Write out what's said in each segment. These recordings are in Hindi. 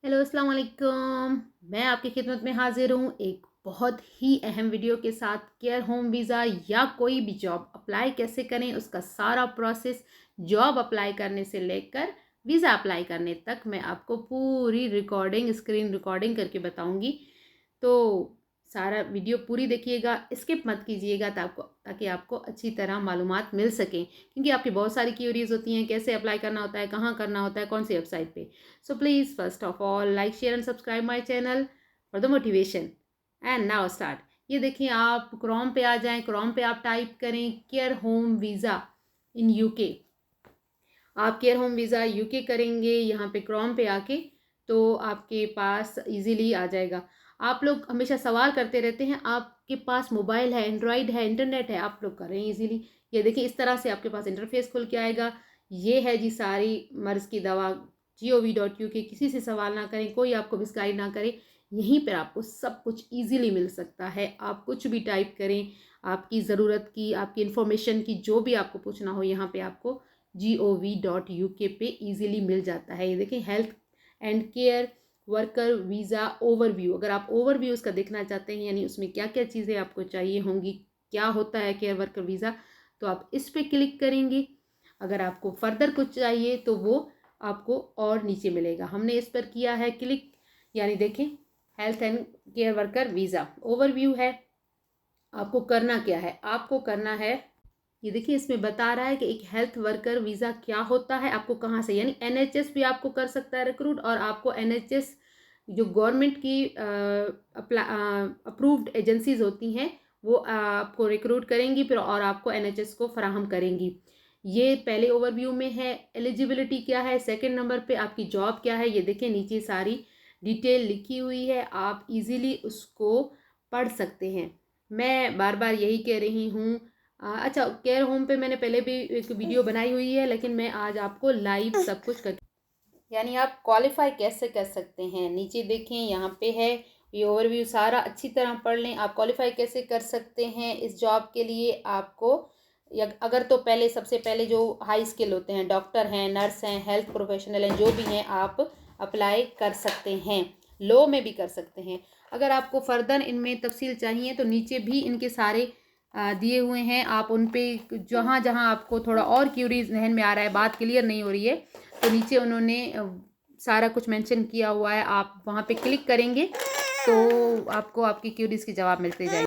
हेलो अस्सलाम वालेकुम। मैं आपकी खिदमत में हाजिर हूँ एक बहुत ही अहम वीडियो के साथ। केयर होम वीज़ा या कोई भी जॉब अप्लाई कैसे करें, उसका सारा प्रोसेस जॉब अप्लाई करने से लेकर वीज़ा अप्लाई करने तक मैं आपको पूरी रिकॉर्डिंग, स्क्रीन रिकॉर्डिंग करके बताऊँगी। तो सारा वीडियो पूरी देखिएगा, स्किप मत कीजिएगा ताकि आपको अच्छी तरह मालूमात मिल सकें, क्योंकि आपकी बहुत सारी क्यूरीज होती हैं कैसे अप्लाई करना होता है, कहाँ करना होता है, कौन सी वेबसाइट पे। So please first of all like share and subscribe my channel for the motivation. And now start. ये देखिए, आप क्रोम पे आ जाएं, क्रोम पे आप टाइप करें केयर होम वीज़ा इन यूके। आप केयर होम वीज़ा यूके करेंगे यहाँ पे क्रोम पे आके, तो आपके पास इजीली आ जाएगा। आप लोग हमेशा सवाल करते रहते हैं, आपके पास मोबाइल है, एंड्रॉयड है, इंटरनेट है, आप लोग कर रहे हैं इजीली। ये देखिए, इस तरह से आपके पास इंटरफेस खुल के आएगा। ये है जी सारी मर्ज़ की दवा gov.uk। किसी से सवाल ना करें, कोई आपको मिसगाइड ना करे, यहीं पर आपको सब कुछ ईजीली मिल सकता है। आप कुछ भी टाइप करें, आपकी ज़रूरत की, आपकी इन्फॉर्मेशन की, जो भी आपको पूछना हो, यहाँ पे आपको gov.uk पे इजीली मिल जाता है। ये देखें, health and care worker visa overview. अगर आप ओवरव्यू उसका देखना चाहते हैं, यानी उसमें क्या क्या चीज़ें आपको चाहिए होंगी, क्या होता है केयर वर्कर वीज़ा, तो आप इस पर क्लिक करेंगे। अगर आपको फर्दर कुछ चाहिए तो वो आपको और नीचे मिलेगा। हमने इस पर किया है क्लिक, यानी देखें, health and care worker visa overview है। आपको करना क्या है, आपको करना है, ये देखिए इसमें बता रहा है कि एक हेल्थ वर्कर वीज़ा क्या होता है, आपको कहाँ से, यानी एनएचएस भी आपको कर सकता है रिक्रूट, और आपको एनएचएस जो गवर्नमेंट की अप्रूव्ड एजेंसीज होती हैं वो आपको रिक्रूट करेंगी फिर, और आपको एनएचएस को फराहम करेंगी। ये पहले ओवरव्यू में है। एलिजिबिलिटी क्या है, सेकंड नंबर पे आपकी जॉब क्या है, ये देखिए नीचे सारी डिटेल लिखी हुई है, आप इजीली उसको पढ़ सकते हैं। मैं बार बार यही कह रही हूँ। अच्छा, केयर होम पे मैंने पहले भी एक वीडियो बनाई हुई है, लेकिन मैं आज आपको लाइव सब कुछ कर, यानी आप क्वालिफाई कैसे कर सकते हैं, नीचे देखें यहाँ पे है। ये ओवरव्यू सारा अच्छी तरह पढ़ लें। आप क्वालिफाई कैसे कर सकते हैं इस जॉब के लिए। आपको अगर तो पहले, सबसे पहले जो हाई स्किल होते हैं, डॉक्टर हैं, नर्स हैं, हेल्थ प्रोफेशनल हैं, जो भी हैं, आप अप्लाई कर सकते हैं। लो में भी कर सकते हैं। अगर आपको फर्दर इनमें तफसील चाहिए तो नीचे भी इनके सारे दिए हुए हैं। आप उन पे जहाँ जहाँ आपको थोड़ा और क्यूरीज जहन में आ रहा है, बात क्लियर नहीं हो रही है, तो नीचे उन्होंने सारा कुछ मेंशन किया हुआ है। आप वहाँ पे क्लिक करेंगे तो आपको आपकी क्यूरीज के जवाब मिलते जाएंगे।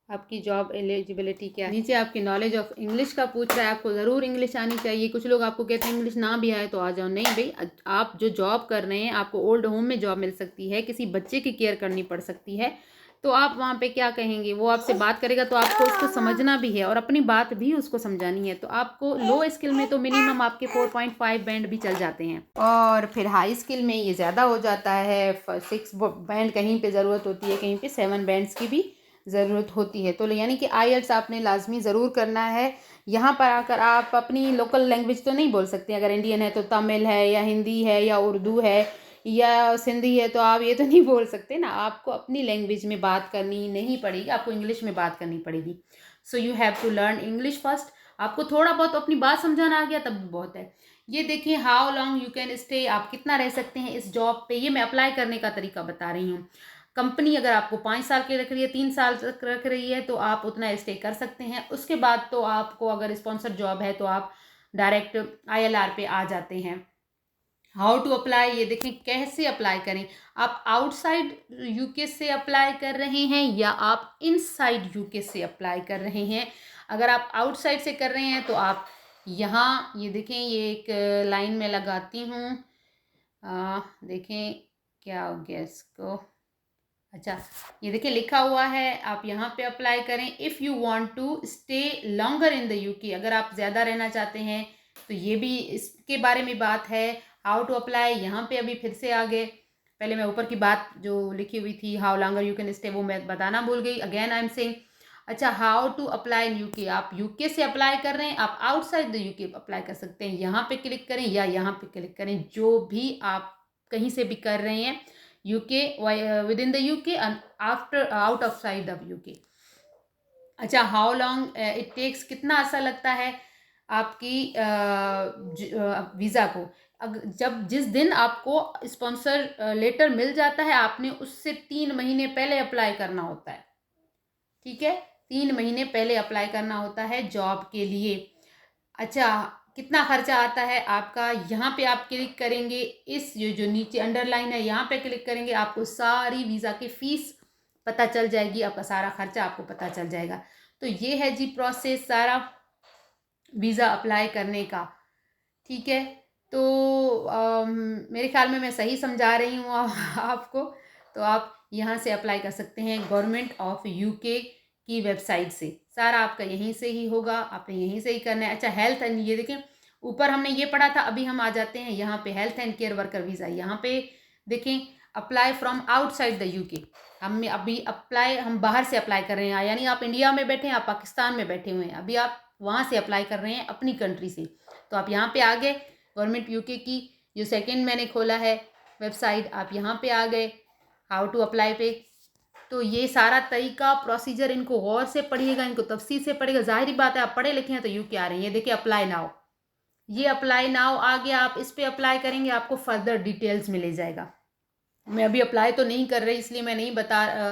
आपकी जॉब एलिजिबिलिटी क्या है, नीचे आपकी नॉलेज ऑफ इंग्लिश का पूछ रहा है, आपको ज़रूर इंग्लिश आनी चाहिए। कुछ लोग आपको कहते हैं इंग्लिश ना भी आए तो आ जाओ, नहीं भाई, आप जो जॉब कर रहे हैं, आपको ओल्ड होम में जॉब मिल सकती है, किसी बच्चे की केयर करनी पड़ सकती है, तो आप वहाँ पे क्या कहेंगे, वो आपसे बात करेगा तो आपको उसको समझना भी है और अपनी बात भी उसको समझानी है। तो आपको लो स्किल में तो मिनिमम आपके 4.5 बैंड भी चल जाते हैं, और फिर हाई स्किल में ये ज़्यादा हो जाता है। 6 बैंड कहीं पे ज़रूरत होती है, कहीं पे 7 बैंड्स की भी ज़रूरत होती है। तो यानी कि आईएल्ट्स आपने लाजमी ज़रूर करना है। यहाँ पर आकर आप अपनी लोकल लैंग्वेज तो नहीं बोल सकते। अगर इंडियन है तो तमिल है या हिंदी है या उर्दू है या सिंधी है, तो आप ये तो नहीं बोल सकते ना। आपको अपनी लैंग्वेज में बात करनी नहीं पड़ेगी, आपको इंग्लिश में बात करनी पड़ेगी। So you have to learn English first. आपको थोड़ा बहुत अपनी बात समझाना आ गया तब भी बहुत है। ये देखिए, how long you can stay, आप कितना रह सकते हैं इस जॉब पे। ये मैं अप्लाई करने का तरीका बता रही हूँ। कंपनी अगर आपको 5 साल के रख रही है, 3 साल तक रख रही है, तो आप उतना स्टे कर सकते हैं। उसके बाद तो आपको, अगर स्पॉन्सर जॉब है, तो आप डायरेक्ट आईएलआर पे आ जाते हैं। हाउ टू अप्लाई, ये देखें कैसे अप्लाई करें। आप आउटसाइड यूके से अप्लाई कर रहे हैं या आप इनसाइड यूके से अप्लाई कर रहे हैं। अगर आप आउटसाइड से कर रहे हैं तो आप यहाँ, ये देखें, ये एक लाइन में लगाती हूँ, देखें क्या हो गया इसको। अच्छा, ये देखिए लिखा हुआ है, आप यहाँ पे अप्लाई करें। If you want to stay longer in the UK, अगर आप ज़्यादा रहना चाहते हैं तो ये भी इसके बारे में बात है। हाउ टू अप्लाई, यहाँ पे अभी फिर से आ गए। पहले मैं ऊपर की बात जो लिखी हुई थी, how longer you can stay, वो मैं बताना भूल गई। अगेन आई एम सेइंग, अच्छा, how to apply in UK, आप यूके से अप्लाई कर रहे हैं, आप आउटसाइड द यूके अप्लाई कर सकते हैं। यहाँ पे क्लिक करें या यहाँ पे क्लिक करें, जो भी आप कहीं से भी कर रहे हैं, UK, with in the UK and after out of side of UK. अच्छा, हाउ लॉन्ग इट टेक्स, कितना अर्सा लगता है आपकी वीज़ा को। जब जिस दिन आपको स्पॉन्सर लेटर मिल जाता है, आपने उससे 3 महीने पहले अप्लाई करना होता है। ठीक है, 3 महीने पहले अप्लाई करना होता है जॉब के लिए। अच्छा, कितना खर्चा आता है आपका, यहाँ पे आप क्लिक करेंगे, इस ये जो नीचे अंडरलाइन है यहाँ पे क्लिक करेंगे, आपको सारी वीज़ा की फ़ीस पता चल जाएगी, आपका सारा खर्चा आपको पता चल जाएगा। तो ये है जी प्रोसेस सारा वीज़ा अप्लाई करने का। ठीक है, तो मेरे ख्याल में मैं सही समझा रही हूँ आपको। तो आप यहाँ से अप्लाई कर सकते हैं गवर्नमेंट ऑफ यूके की वेबसाइट से, सारा आपका यहीं से ही होगा, आपने यहीं से ही करना है। अच्छा, हेल्थ एंड, ये देखें ऊपर हमने ये पढ़ा था, अभी हम आ जाते हैं यहाँ पे health and care worker visa. यहाँ पे देखें apply from outside the UK, हम अभी अप्लाई, हम बाहर से अप्लाई कर रहे हैं, यानी आप इंडिया में बैठे हैं, आप पाकिस्तान में बैठे हुए हैं, अभी आप वहाँ से अप्लाई कर रहे हैं अपनी कंट्री से। तो आप यहाँ पे आ गए, गवर्नमेंट यूके की जो सेकंड मैंने खोला है वेबसाइट, आप यहाँ पे आ गए हाउ टू अप्लाई पे। तो ये सारा तरीका प्रोसीजर इनको गौर से पढ़िएगा, इनको तफसील से पढ़िएगा। ज़ाहिर बात है आप पढ़े लिखे हैं तो यूके आ रहे हैं। ये देखिए अप्लाई नाउ, ये अप्लाई नाउ आ गया, आप इस पर अप्लाई करेंगे, आपको फर्दर डिटेल्स मिले जाएगा। मैं अभी अप्लाई तो नहीं कर रही, इसलिए मैं नहीं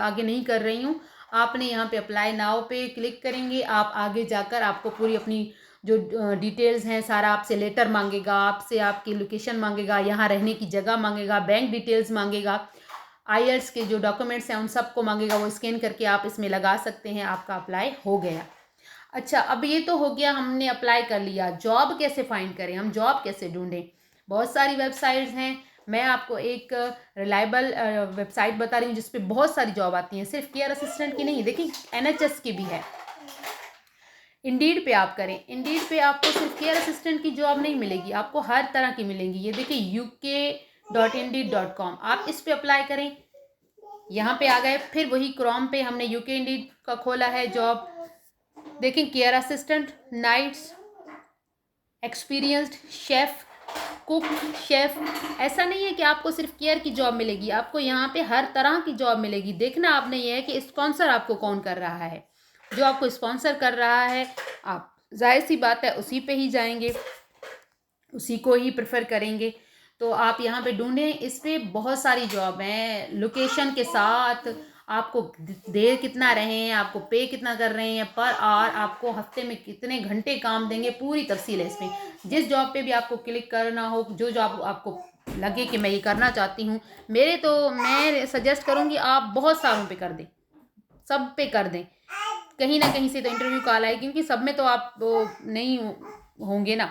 आगे नहीं कर रही हूँ। आपने यहाँ पे अप्लाई नाउ पे क्लिक करेंगे, आप आगे जाकर आपको पूरी अपनी जो डिटेल्स हैं सारा, आपसे लेटर मांगेगा, आपसे आपकी लोकेशन मांगेगा, यहाँ रहने की जगह मांगेगा, बैंक डिटेल्स मांगेगा, आईएल्ट्स के जो डॉक्यूमेंट्स हैं उन सबको मांगेगा, वो स्कैन करके आप इसमें लगा सकते हैं, आपका अप्लाई हो गया। अच्छा, अब ये तो हो गया, हमने अप्लाई कर लिया। जॉब कैसे फाइंड करें, हम जॉब कैसे ढूंढें? बहुत सारी वेबसाइट्स हैं, मैं आपको एक रिलायबल वेबसाइट बता रही हूँ जिस पे बहुत सारी जॉब आती हैं, सिर्फ केयर असिस्टेंट की नहीं, देखिए एनएचएस की भी है। इंडीड पे आप करें, इंडीड पे आपको सिर्फ केयर असिस्टेंट की जॉब नहीं मिलेगी, आपको हर तरह की मिलेंगी। ये देखिए uk.indeed.com, आप इस पे अप्लाई करें। यहाँ पे आ गए, फिर वही क्रोम पे हमने यूके इंडीड का खोला है जॉब। देखें care assistant, nights, experienced chef, cook, chef. ऐसा नहीं है कि आपको सिर्फ केयर की जॉब मिलेगी, आपको यहाँ पे हर तरह की जॉब मिलेगी। देखना आपने ये है कि स्पॉन्सर आपको कौन कर रहा है, जो आपको स्पॉन्सर कर रहा है आप जाहिर सी बात है उसी पे ही जाएंगे, उसी को ही प्रेफर करेंगे। तो आप यहाँ पे ढूंढें, इस पर बहुत सारी जॉब हैं लोकेशन के साथ, आपको देर कितना रहे हैं, आपको पे कितना कर रहे हैं पर आवर, आपको हफ्ते में कितने घंटे काम देंगे, पूरी तफसील है इसमें। जिस जॉब पे भी आपको क्लिक करना हो, जो जॉब आपको लगे कि मैं ये करना चाहती हूँ, मैं सजेस्ट करूँगी आप बहुत सारों पे कर दें, सब पे कर दें। कहीं ना कहीं से तो इंटरव्यू कॉल आए, क्योंकि सब में तो आप नहीं होंगे ना,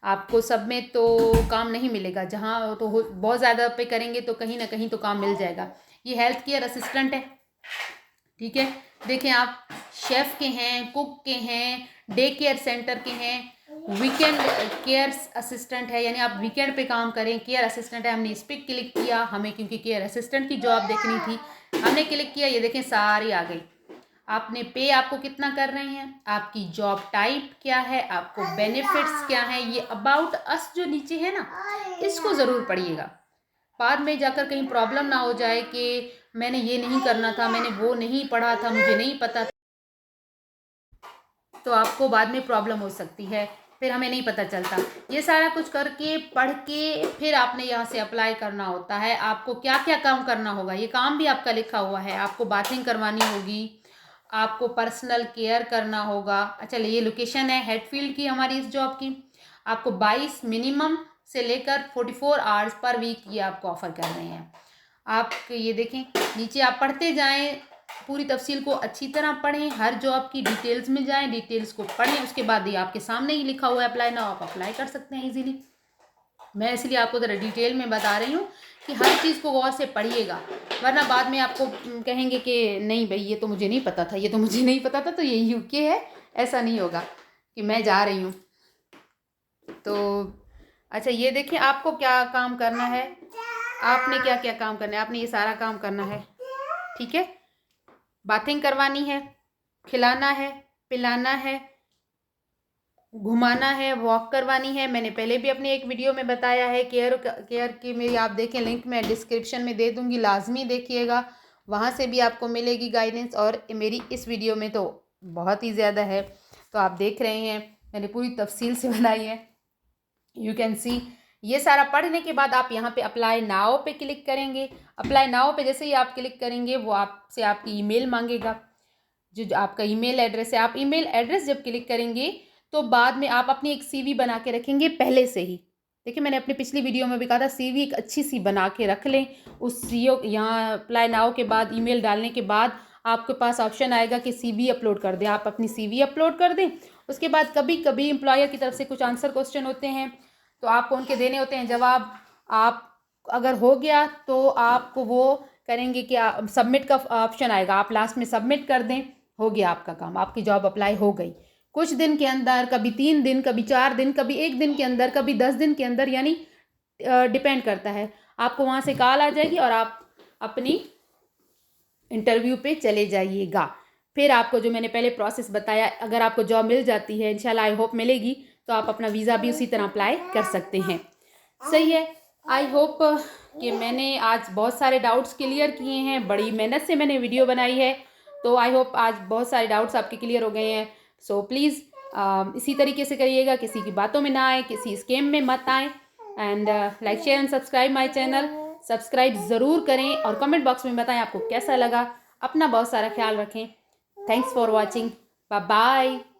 आपको सब में तो काम नहीं मिलेगा। जहाँ तो बहुत ज़्यादा पे करेंगे तो कहीं ना कहीं तो काम मिल जाएगा। ये हेल्थ केयर असिस्टेंट है, ठीक है। देखें आप शेफ़ के हैं, कुक के हैं, डे केयर सेंटर के हैं, वीकेंड केयर असिस्टेंट है, यानी आप वीकेंड पे काम करें, केयर असिस्टेंट है। हमने इस पर क्लिक किया, हमें क्योंकि केयर असिस्टेंट की जॉब देखनी थी, हमने क्लिक किया, ये देखें सारी आ गई। आपने पे आपको कितना कर रहे हैं, आपकी जॉब टाइप क्या है, आपको बेनिफिट्स क्या है, ये अबाउट अस जो नीचे है ना, इसको ज़रूर पढ़िएगा। बाद में जाकर कहीं प्रॉब्लम ना हो जाए कि मैंने ये नहीं करना था, मैंने वो नहीं पढ़ा था, मुझे नहीं पता था, तो आपको बाद में प्रॉब्लम हो सकती है, फिर हमें नहीं पता चलता। ये सारा कुछ करके पढ़ के फिर आपने यहाँ से अप्लाई करना होता है। आपको क्या क्या काम करना होगा, ये काम भी आपका लिखा हुआ है। आपको बाथिंग करवानी होगी, आपको पर्सनल केयर करना होगा। अच्छा, ये लोकेशन है हेडफील्ड की हमारी इस जॉब की। आपको 22 मिनिमम से लेकर 44 आवर्स पर वीक ये आपको ऑफर कर रहे हैं। आप ये देखें नीचे, आप पढ़ते जाएं, पूरी तफसील को अच्छी तरह पढ़ें, हर जॉब की डिटेल्स में जाएं, डिटेल्स को पढ़ें, उसके बाद ये आपके सामने ही लिखा हुआ है अप्लाई नाउ, आप अप्लाई कर सकते हैं इजीली। मैं इसलिए आपको ज़रा डिटेल में बता रही हूँ कि हर चीज़ को गौर से पढ़िएगा, वरना बाद में आपको कहेंगे कि नहीं भाई ये तो मुझे नहीं पता था, ये तो मुझे नहीं पता था, तो ये यूके है। ऐसा नहीं होगा कि मैं जा रही हूँ। तो अच्छा, ये देखिए आपको क्या काम करना है, आपने क्या क्या काम करना है, आपने ये सारा काम करना है, ठीक है। बाथिंग करवानी है, खिलाना है, पिलाना है, घुमाना है, वॉक करवानी है। मैंने पहले भी अपने एक वीडियो में बताया है, केयर की मेरी आप देखें, लिंक मैं डिस्क्रिप्शन में दे दूँगी, लाजमी देखिएगा, वहाँ से भी आपको मिलेगी गाइडेंस। और मेरी इस वीडियो में तो बहुत ही ज़्यादा है, तो आप देख रहे हैं मैंने पूरी तफसील से बनाई है। यू कैन सी ये सारा पढ़ने के बाद आप यहाँ पे अप्लाई नाउ पे क्लिक करेंगे। अप्लाई नाउ पे जैसे ही आप क्लिक करेंगे वो आपसे आपकी ईमेल मांगेगा, जो आपका ईमेल एड्रेस है। आप ईमेल एड्रेस जब क्लिक करेंगे तो बाद में आप अपनी एक सीवी बना के रखेंगे पहले से ही। देखिए मैंने अपनी पिछली वीडियो में भी कहा था सीवी एक अच्छी सी बना के रख लें। उस सीओ यहाँ अप्लाई नाउ के बाद ईमेल डालने के बाद आपके पास ऑप्शन आएगा कि सीवी अपलोड कर दें। आप अपनी सीवी अपलोड कर दें। उसके बाद कभी कभी एम्प्लॉयर की तरफ से कुछ आंसर क्वेश्चन होते हैं तो आपको उनके देने होते हैं जवाब। आप अगर हो गया तो आपको वो करेंगे कि सबमिट का ऑप्शन आएगा, आप लास्ट में सबमिट कर दें, हो गया आपका काम, आपकी जॉब अप्लाई हो गई। कुछ दिन के अंदर, कभी 3 दिन, कभी 4 दिन, कभी 1 दिन के अंदर, कभी 10 दिन के अंदर, यानी डिपेंड करता है। आपको वहाँ से कॉल आ जाएगी और आप अपनी इंटरव्यू पे चले जाइएगा। फिर आपको जो मैंने पहले प्रोसेस बताया, अगर आपको जॉब मिल जाती है, इंशाल्लाह आई होप मिलेगी, तो आप अपना वीज़ा भी उसी तरह अप्लाई कर सकते हैं। सही है। आई होप कि मैंने आज बहुत सारे डाउट्स क्लियर किए हैं। बड़ी मेहनत से मैंने वीडियो बनाई है, तो आई होप आज बहुत सारे डाउट्स आपके क्लियर हो गए हैं। सो प्लीज़ इसी तरीके से करिएगा, किसी की बातों में ना आए, किसी स्कैम में मत आए। And like share and subscribe my channel. Subscribe ज़रूर करें और कमेंट बॉक्स में बताएं आपको कैसा लगा। अपना बहुत सारा ख्याल रखें। Thanks for watching. Bye bye.